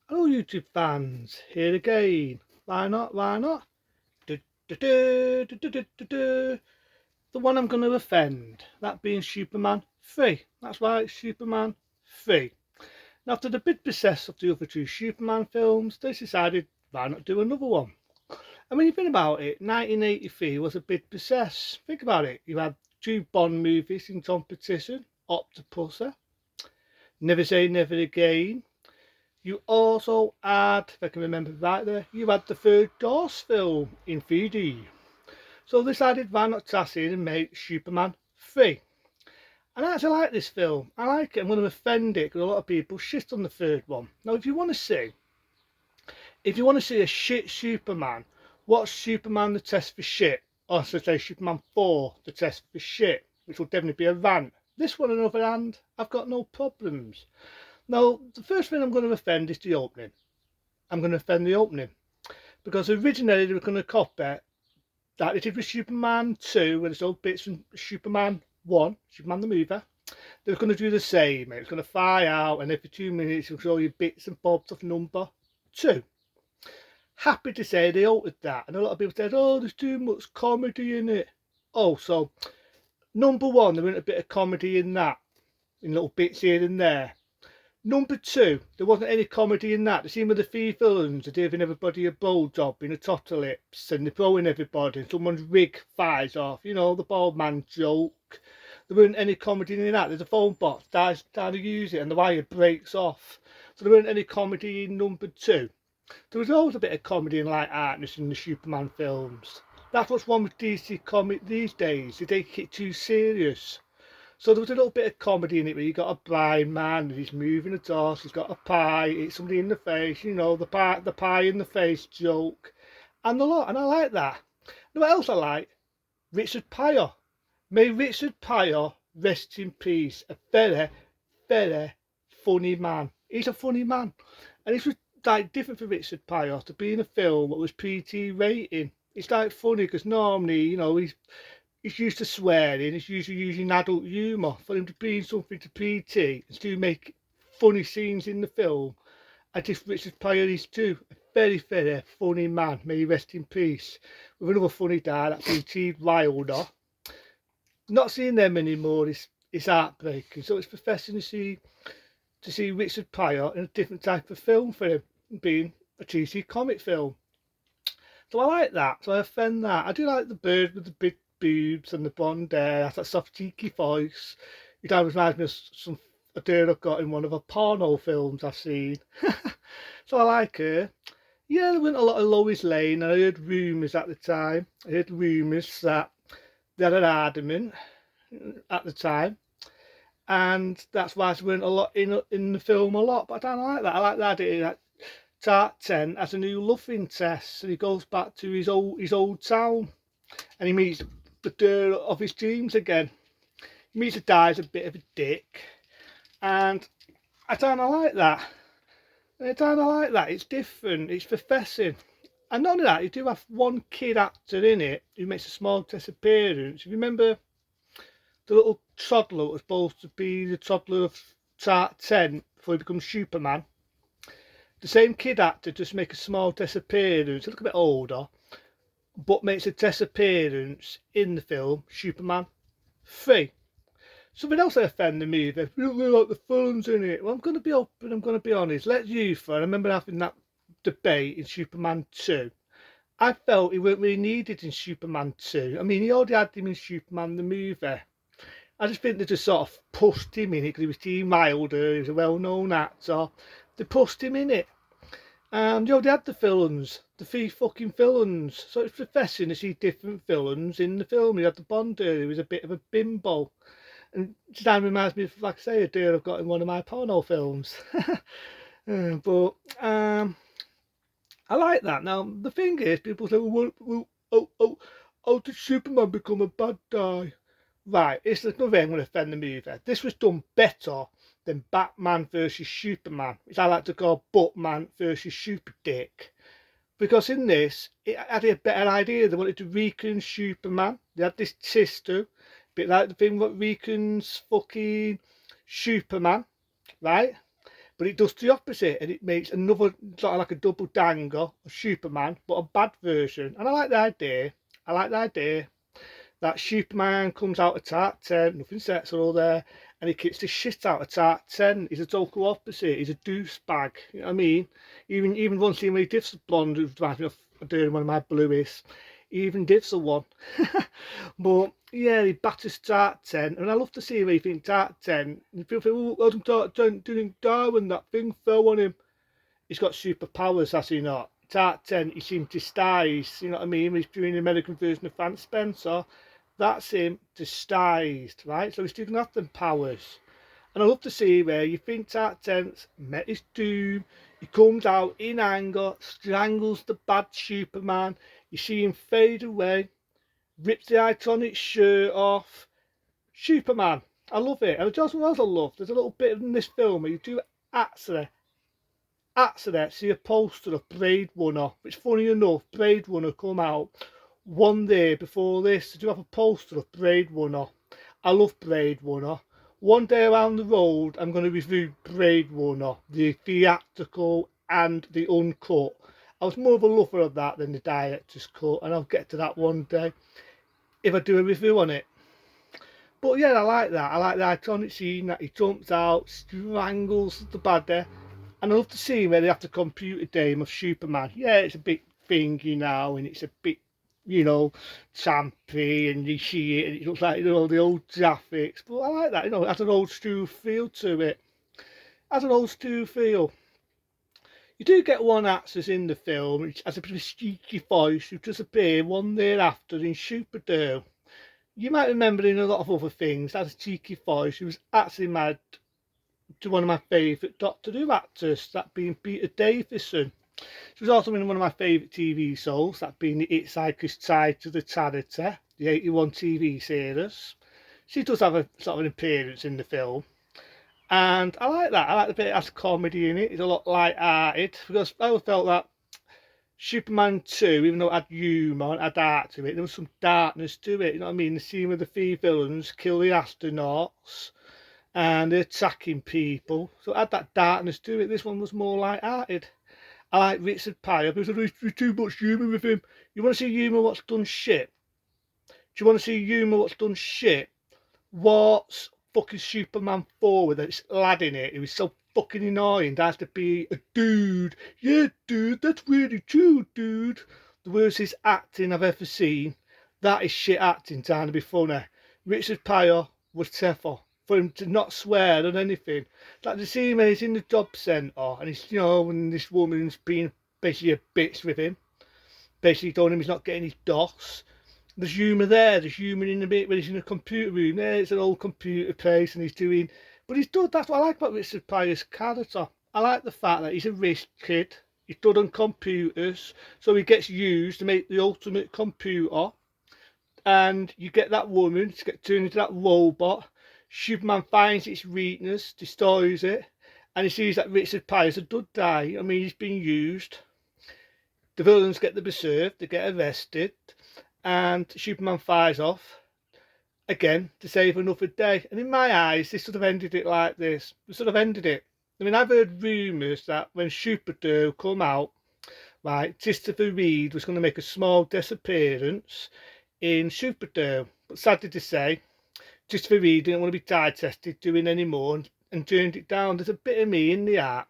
Hello YouTube fans, here again. Why not? Why not? Du, du, du, du, du, du, du, du. The one I'm going to offend, that being Superman 3. That's right, Superman 3. Now after the big success of the other two Superman films, they decided why not do another one. And when you think about it, 1983 was a big success. Think about it, you had two Bond movies in competition, Octopussy, Never Say Never Again. You also had, if I can remember right there, you had the third Doors film in 3D. So they decided why not toss in and make Superman 3. And I actually like this film. I like it. I'm going to offend it because a lot of people shit on the third one. Now, if you want to see a shit Superman, watch Superman the Test for Shit. Or I should say Superman 4 the Test for Shit, which will definitely be a rant. This one, on the other hand, I've got no problems. Now, the first thing I'm going to offend is the opening. I'm going to offend the opening because originally they were going to copy that they did with Superman 2, where there's all bits from Superman 1, Superman the movie. They were going to do the same. It was going to fly out, and every 2 minutes it will show you bits and bobs of number 2. Happy to say they altered that, and a lot of people said, "Oh, there's too much comedy in it." Oh, so number 1, there went a bit of comedy in that, in little bits here and there. Number 2, there wasn't any comedy in that. The scene with the three villains are giving everybody a blowjob in a lips, and they're throwing everybody and someone's wig fires off. You know, the bald man joke. There weren't any comedy in that. There's a phone box, dies trying to use it and the wire breaks off. So there weren't any comedy in number 2. There was always a bit of comedy and light-heartedness in the Superman films. That's what's wrong with DC comic these days. They take it too serious. So there was a little bit of comedy in it where you got a blind man and he's moving a horse, he's got a pie, it's somebody in the face, you know, the pie in the face joke, and a lot, and I like that. You know what else I like? Richard Pryor. May Richard Pryor rest in peace. A very, very funny man. He's a funny man. And it was like different for Richard Pryor to be in a film that was PG rating. It's like funny because normally, you know, he's used to swearing, he's usually using adult humour. For him to be in something to PT and still make funny scenes in the film, I just Richard Pryor is too. A very, very funny man, may he rest in peace. With another funny guy, that's T. Wilder. Not seeing them anymore is heartbreaking. So it's refreshing to see Richard Pryor in a different type of film for him, being a cheesy comic film. So I like that. So I offend that. I do like the bird with the big boobs and the blonde hair. That's that soft cheeky voice. It always reminds me of some a girl I've got in one of the porno films I've seen. So I like her. Yeah, there went a lot of Lois Lane, and I heard rumours at the time. I heard rumours that they had an argument at the time, and that's why there weren't a lot in the film a lot. But I don't like that. I like the idea that Tart 10 has a new love interest, and he goes back to his old town, and he meets the girl of his dreams again. He meets a guy who's a bit of a dick, and I don't like that. I don't like that. It's different. It's professing. And not only that, you do have one kid actor in it who makes a small test appearance. If you remember the little toddler that was supposed to be the toddler of Tart 10 before he becomes Superman, the same kid actor just make a small test appearance, a little bit older, but makes a test appearance in the film Superman 3. Something else I offend the movie, we don't really like the films in it. Well, I'm going to be open, I'm going to be honest. Lex Luthor, I remember having that debate in Superman 2. I felt he weren't really needed in Superman 2. I mean, he already had him in Superman the movie. I just think they just sort of pushed him in it because he was Gene Wilder, he was a well-known actor. They pushed him in it. And you know, they had the villains, the three fucking villains. So it's professing to see different villains in the film. You had the Bonder, who was a bit of a bimbo. And Stan reminds me of, like I say, a deal I've got in one of my porno films. But I like that. Now, the thing is, people say, well, oh, did Superman become a bad guy? Right, it's another thing I'm going to offend the movie. This was done better than Batman versus Superman, which I like to call Batman versus Super Dick. Because in this, it had a better idea. They wanted to recreate Superman. They had this sister, a bit like the thing what recreates fucking Superman, right? But it does the opposite, and it makes another sort of like a double danger of Superman, but a bad version. And I like the idea. I like the idea that Superman comes out of Tartan, nothing sexual there, and he kicks the shit out of Tartan. He's a total opposite. He's a douchebag. You know what I mean? Even one scene where he diffs the blonde, who reminds me of doing one of my blueies. He even diffs a one. But yeah, he batters Tartan, and I love to see where you think Tartan. And people think, oh, Tartan doing Darwin, that thing fell on him. He's got superpowers, has he not? Tartan, he seemed disguised, you know what I mean? He's doing the American version of Frank Spencer. That's him disguised, right? So he's still got them powers. And I love to see where you think Tartan's met his doom. He comes out in anger, strangles the bad Superman. You see him fade away, rips the iconic shirt off. Superman, I love it. And just what else I love, there's a little bit in this film where you do actually see a poster of Blade Runner, which funny enough, Blade Runner come out one day before this. I do have a poster of Blade Runner. I love Blade Runner. One day around the road, I'm going to review Blade Runner, the theatrical and the uncut. I was more of a lover of that than the director's cut, and I'll get to that one day if I do a review on it. But yeah, I like that. I like the iconic scene that he jumps out, strangles the baddie. And I love to see where they have to computer game of Superman. Yeah, it's a bit thingy now, and it's a bit, you know, champy, and you see it, and it looks like, you know, the old graphics. But I like that, you know, it has an old school feel to it. It has an old school feel. You do get one actress in the film, which has a bit of a cheeky voice, who does appear one thereafter in Superdome. You might remember in a lot of other things, that has a cheeky voice, who was actually married to one of my favourite Doctor Who actors, that being Peter Davison. She was also in one of my favourite TV shows, that being the Hitchhiker's Guide to the Charity, the 81 TV series. She does have a sort of an appearance in the film, and I like that. I like the bit it has comedy in it. It's a lot light-hearted, because I always felt that Superman 2, even though it had humour and had art to it, there was some darkness to it, you know what I mean? The scene where the three villains kill the astronauts, and they're attacking people, so it had that darkness to it. This one was more light-hearted. I like Richard Pryor, because there's too much humour with him. You want to see humour what's done shit? Do you want to see humour what's done shit? What's fucking Superman 4 with this lad in it who is so fucking annoying? That has to be a dude. Yeah, dude, that's really true, dude. The worst is acting I've ever seen. That is shit acting, trying to be funny. Richard Pryor was tougher. For him to not swear on anything. Like the scene where he's in the job centre, and he's, you know, when this woman's being basically a bitch with him, basically telling him he's not getting his DOS. There's humour there, there's humour in the bit where he's in a computer room. There, it's an old computer place, and he's doing, but he's done, that's what I like about Richard Pryor's character. I like the fact that he's a rich kid, he's good on computers, so he gets used to make the ultimate computer, and you get that woman to get turned into that robot. Superman finds its weakness, destroys it, and he sees that Richard Pryor's a dud die. I mean, he's been used. The villains get the berserk, they get arrested, and Superman fires off again to save another day. And in my eyes, this sort of ended it like this. They sort of ended it. I mean, I've heard rumours that when Superdome come out, right, Christopher Reid was going to make a small disappearance in Superdome. But sadly to say, Christopher Reid didn't want to be time tested doing any more, and turned it down. There's a bit of me in the art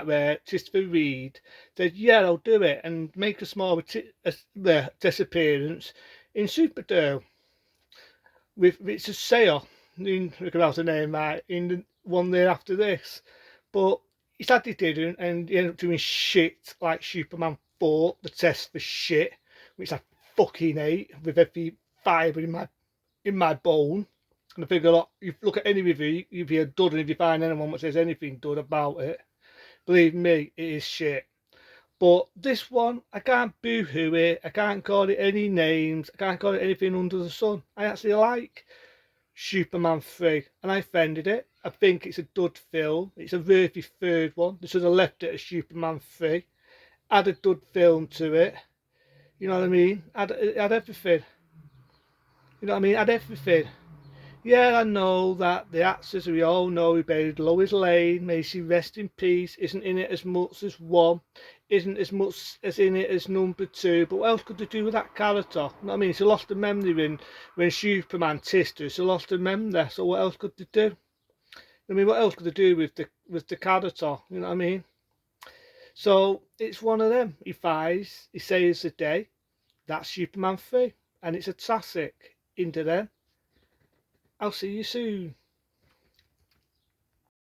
where Christopher Reid said, yeah, I'll do it, and make a small disappearance in Superdome with Richard Sayer, I forgot the name right, in the one there after this. But he sadly didn't, and he ended up doing shit like Superman 4, the test for shit, which I fucking hate with every fibre in my bone. And I figure, look, you look at any review, you'd be a dud, and if you find anyone that says anything dud about it, believe me, it is shit. But this one, I can't boo-hoo it, I can't call it any names, I can't call it anything under the sun. I actually like Superman 3, and I defended it. I think it's a dud film. It's a worthy third one. They should have left it as Superman 3. Add a dud film to it. You know what I mean? Add everything. You know what I mean? Add everything. Yeah, I know that the actors we all know we buried Lois Lane, may she rest in peace, isn't in it as much as one, isn't as much as in it as number two, but what else could they do with that character? You know what I mean? She lost the memory when Superman tissed her, she lost her memory, so what else could they do? I mean, what else could they do with the character? You know what I mean? So it's one of them. He saves the day. That's Superman 3, and it's a classic. Into them. I'll see you soon.